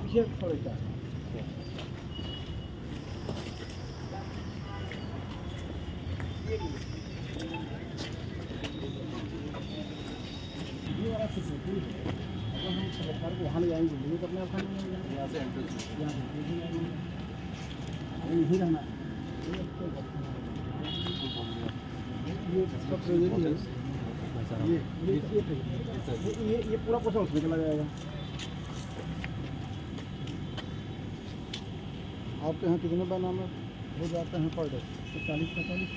देखिए थोड़े क्या ये वाला सिक्योरिटी है। अगर हम सरकार को वहाँ ले जाएंगे नहीं तो अपने आप यहाँ से एंट्रेंस यहाँ यही रहना है। ये सब ट्रेजरी है। ये पूरा पैसा उसमें चला जाएगा। आपके यहाँ कितने बैनामे हो जाते हैं पर डे? 40-45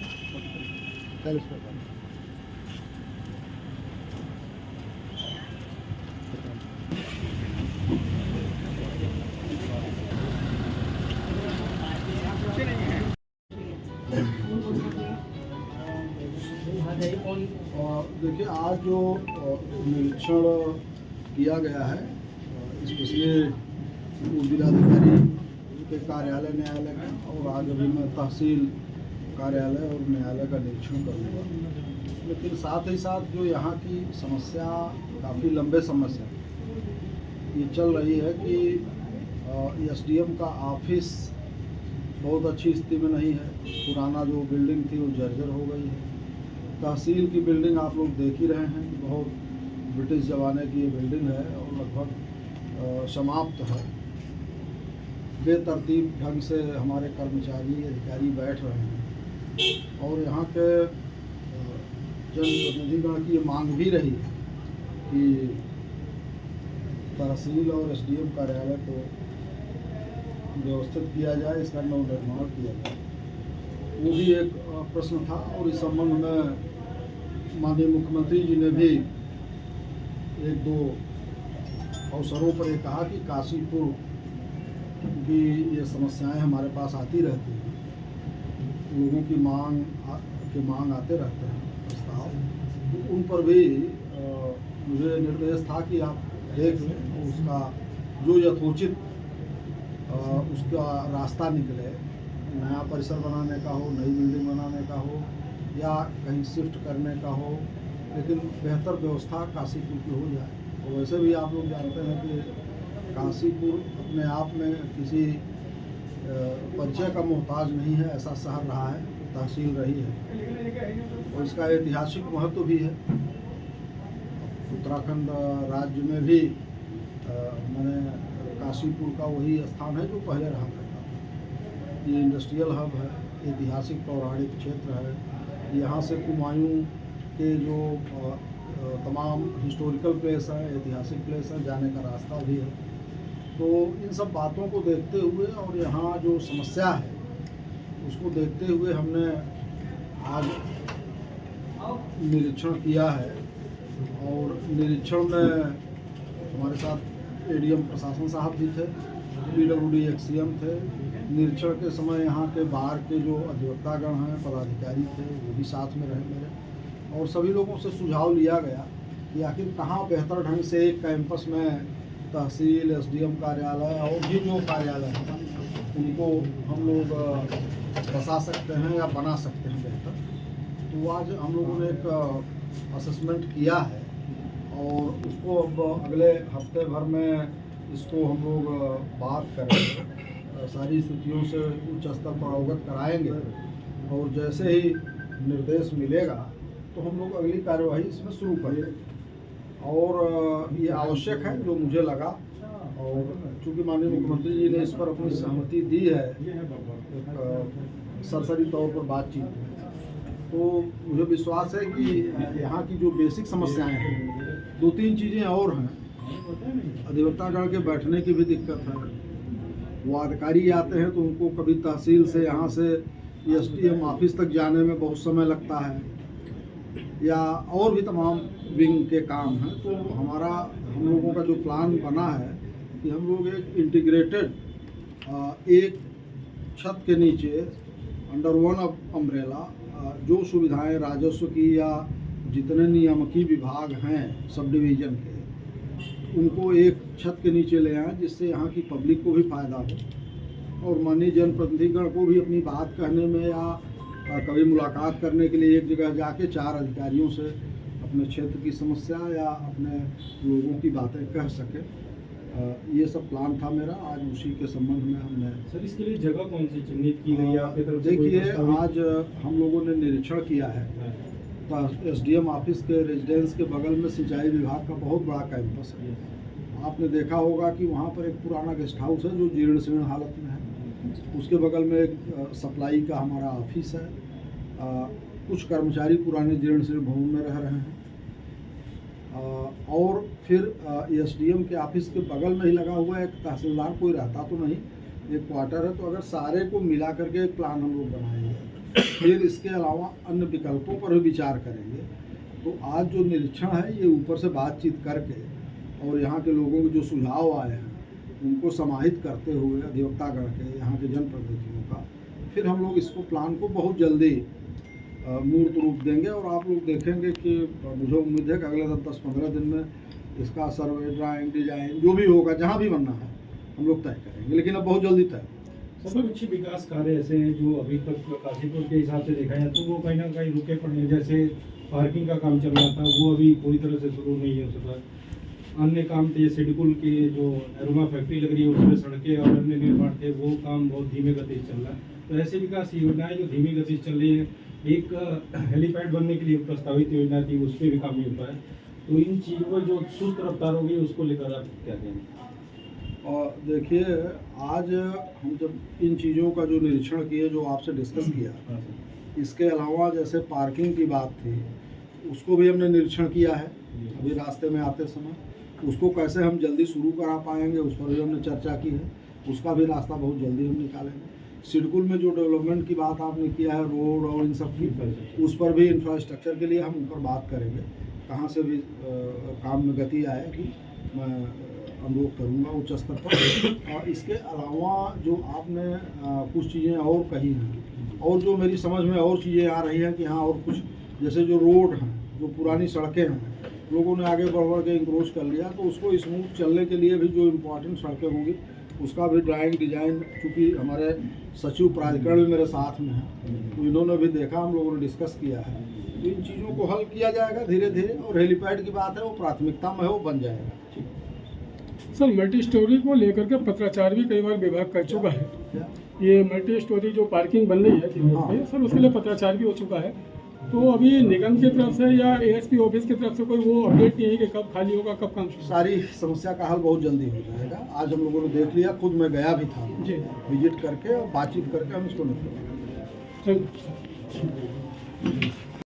देखिए, आज जो निरीक्षण किया गया है स्पेशली जिलाधिकारी के कार्यालय न्यायालय का, और आज अभी मैं तहसील कार्यालय और न्यायालय का निरीक्षण करूँगा। लेकिन साथ ही साथ जो यहाँ की समस्या काफ़ी लंबे समय से ये चल रही है कि एसडीएम का ऑफिस बहुत अच्छी स्थिति में नहीं है। पुराना जो बिल्डिंग थी वो जर्जर हो गई है। तहसील की बिल्डिंग आप लोग देख ही रहे हैं कि बहुत ब्रिटिश ज़माने की ये बिल्डिंग है और लगभग समाप्त है। बेतरतीब ढंग से हमारे कर्मचारी अधिकारी बैठ रहे हैं और यहाँ के जनप्रतिनिधिगण की ये मांग भी रही है कि तहसील और एसडीएम कार्यालय को व्यवस्थित किया जाए, इसका नवनिर्माण किया जाए। वो भी एक प्रश्न था और इस संबंध में माननीय मुख्यमंत्री जी ने भी एक दो अवसरों पर ये कहा कि काशीपुर की ये समस्याएं हमारे पास आती रहती हैं, लोगों की मांग आते रहते हैं प्रस्ताव, तो उन पर भी मुझे निर्देश था कि आप देख लें उसका जो यथोचित उसका रास्ता निकले। नया परिसर बनाने का हो, नई बिल्डिंग बनाने का हो या कहीं शिफ्ट करने का हो, लेकिन बेहतर व्यवस्था काशीपुर की हो जाए। और वैसे भी आप लोग जानते हैं कि काशीपुर अपने आप में किसी परिचय का मोहताज नहीं है, ऐसा शहर रहा है, तहसील रही है और इसका ऐतिहासिक महत्व भी है। उत्तराखंड राज्य में भी मैंने काशीपुर का वही स्थान है जो पहले रहा करता था। ये इंडस्ट्रियल हब है, ऐतिहासिक पौराणिक क्षेत्र है। यहाँ से कुमायूं के जो तमाम हिस्टोरिकल प्लेस हैं, ऐतिहासिक प्लेस हैं, जाने का रास्ता भी है। तो इन सब बातों को देखते हुए और यहाँ जो समस्या है उसको देखते हुए हमने आज निरीक्षण किया है। और निरीक्षण में हमारे साथ एडीएम प्रशासन साहब भी थे, पीडब्ल्यूडी एक्ससीएम थे। निरीक्षण के समय यहाँ के बाहर के जो अधिवक्तागण हैं, पदाधिकारी थे, वो भी साथ में रहे मेरे, और सभी लोगों से सुझाव लिया गया कि आखिर कहाँ बेहतर ढंग से एक कैंपस में तहसील, एसडीएम कार्यालय और भी जो कार्यालय हैं उनको हम लोग बसा सकते हैं या बना सकते हैं बेहतर। तो आज हम लोगों ने एक असेसमेंट किया है और उसको अब अगले हफ्ते भर में इसको हम लोग बात करेंगे, सारी स्थितियों से उच्च स्तर पर अवगत कराएंगे और जैसे ही निर्देश मिलेगा तो हम लोग अगली कार्यवाही इसमें शुरू करेंगे। और ये आवश्यक है जो मुझे लगा, और चूँकि माननीय मुख्यमंत्री जी ने इस पर अपनी सहमति दी है एक सरसरी तौर पर बातचीत, तो मुझे विश्वास है कि यहाँ की जो बेसिक समस्याएं हैं, 2-3 चीज़ें और हैं। अधिवक्तागण के बैठने की भी दिक्कत है। वो अधिकारी आते हैं तो उनको कभी तहसील से यहाँ से एसडीएम ऑफिस तक जाने में बहुत समय लगता है, या और भी तमाम विंग के काम हैं। तो हम लोगों का जो प्लान बना है कि हम लोग एक इंटीग्रेटेड एक छत के नीचे अंडर वन अम्ब्रेला जो सुविधाएं राजस्व की या जितने नियामकी विभाग हैं सब डिवीज़न के, उनको एक छत के नीचे ले आएँ, जिससे यहाँ की पब्लिक को भी फ़ायदा हो और माननीय जनप्रतिनिधिगण को भी अपनी बात कहने में या कभी मुलाकात करने के लिए एक जगह जाके 4 अधिकारियों से अपने क्षेत्र की समस्या या अपने लोगों की बातें कह सके। ये सब प्लान था मेरा। आज उसी के संबंध में हमने सर इसके लिए जगह कौन सी चिन्हित की गई है आपकी तरफ से? देखिए, आज हम लोगों ने निरीक्षण किया है। तो एसडीएम ऑफिस के रेजिडेंस के बगल में सिंचाई विभाग का बहुत बड़ा कैंपस है। आपने देखा होगा कि वहाँ पर एक पुराना गेस्ट हाउस है जो जीर्ण शीर्ण हालत में है। उसके बगल में एक सप्लाई का हमारा ऑफिस है। कुछ कर्मचारी पुराने जीर्ण शीर्ण भवन में रह रहे हैं। और फिर एसडीएम के ऑफिस के बगल में ही लगा हुआ एक तहसीलदार, कोई रहता तो नहीं, एक क्वार्टर है। तो अगर सारे को मिला करके एक प्लान हम लोग बनाएंगे, फिर इसके अलावा अन्य विकल्पों पर भी विचार करेंगे। तो आज जो निरीक्षण है ये ऊपर से बातचीत करके और यहाँ के लोगों के जो सुझाव आए हैं उनको समाहित करते हुए अधिवक्तागण के, यहाँ के जनप्रतिनिधियों का, फिर हम लोग इसको प्लान को बहुत जल्दी मूर्त रूप देंगे। और आप लोग देखेंगे कि मुझे उम्मीद है कि अगले 10-15 दिन में इसका सर्वे, ड्राइंग, डिजाइन जो भी होगा, जहाँ भी बनना है हम लोग तय करेंगे, लेकिन अब बहुत जल्दी तय। सब कुछ विकास कार्य ऐसे हैं जो अभी तक काशीपुर के हिसाब से देखा जाए तो वो कहीं ना कहीं रुके पड़े हैं। जैसे पार्किंग का काम चल रहा था वो अभी पूरी तरह से शुरू नहीं हो सका। अन्य काम थे, सिडकुल के जो अरोमा फैक्ट्री लग रही है उसमें सड़कें और अन्य निर्माण थे, वो काम बहुत धीमे गति से चल रहा है। तो ऐसे विकास योजनाएं जो धीमी गति से चल रही है, एक हेलीपैड बनने के लिए प्रस्तावित योजना थी, उस पर भी काम नहीं हो पाया। तो इन चीज़ों पर जो सुस्त रफ्तार होगी उसको लेकर आप क्या कहेंगे? और देखिए, आज हम जब इन चीज़ों का जो निरीक्षण किए, जो आपसे डिस्कस किया, इसके अलावा जैसे पार्किंग की बात थी उसको भी हमने निरीक्षण किया है अभी रास्ते में आते समय। उसको कैसे हम जल्दी शुरू करा पाएंगे उस पर भी हमने चर्चा की है। उसका भी रास्ता बहुत जल्दी हम निकालेंगे। सिडकुल में जो डेवलपमेंट की बात आपने किया है, रोड और इन सब की, उस पर भी इंफ्रास्ट्रक्चर के लिए हम ऊपर बात करेंगे, कहाँ से भी काम में गति आएगी मैं अनुरोध करूँगा उच्च स्तर पर। और इसके अलावा जो आपने कुछ चीज़ें और कही हैं और जो मेरी समझ में और चीज़ें आ रही हैं कि हाँ, और कुछ जैसे जो रोड हैं, जो पुरानी सड़कें हैं, लोगों ने आगे बढ़ के इंक्रोच कर लिया, तो उसको स्मूथ चलने के लिए भी जो इम्पोर्टेंट सड़कें होंगी उसका भी ड्राइंग, डिजाइन, चूँकि हमारे सचिव प्राधिकरण भी मेरे साथ में हैं तो इन्होंने भी देखा, हम लोगों ने डिस्कस किया है। तो इन चीज़ों को हल किया जाएगा धीरे धीरे। और हेलीपैड की बात है वो प्राथमिकता में है, वो बन जाएगा। सर, मल्टी स्टोरी को लेकर के पत्राचार भी कई बार विभाग कर चुका है। ये मल्टी स्टोरी जो पार्किंग बन रही है सर, उसके लिए पत्राचार भी हो चुका है। तो अभी निगम की तरफ से या एएसपी ऑफिस की तरफ से कोई वो अपडेट नहीं है कि कब खाली होगा, कब काम शुरू? सारी समस्या का हल बहुत जल्दी हो जाएगा। आज हम लोगों ने देख लिया, खुद मैं गया भी था जी, विजिट करके और बातचीत करके हम इसको निपटाएंगे। चलिए।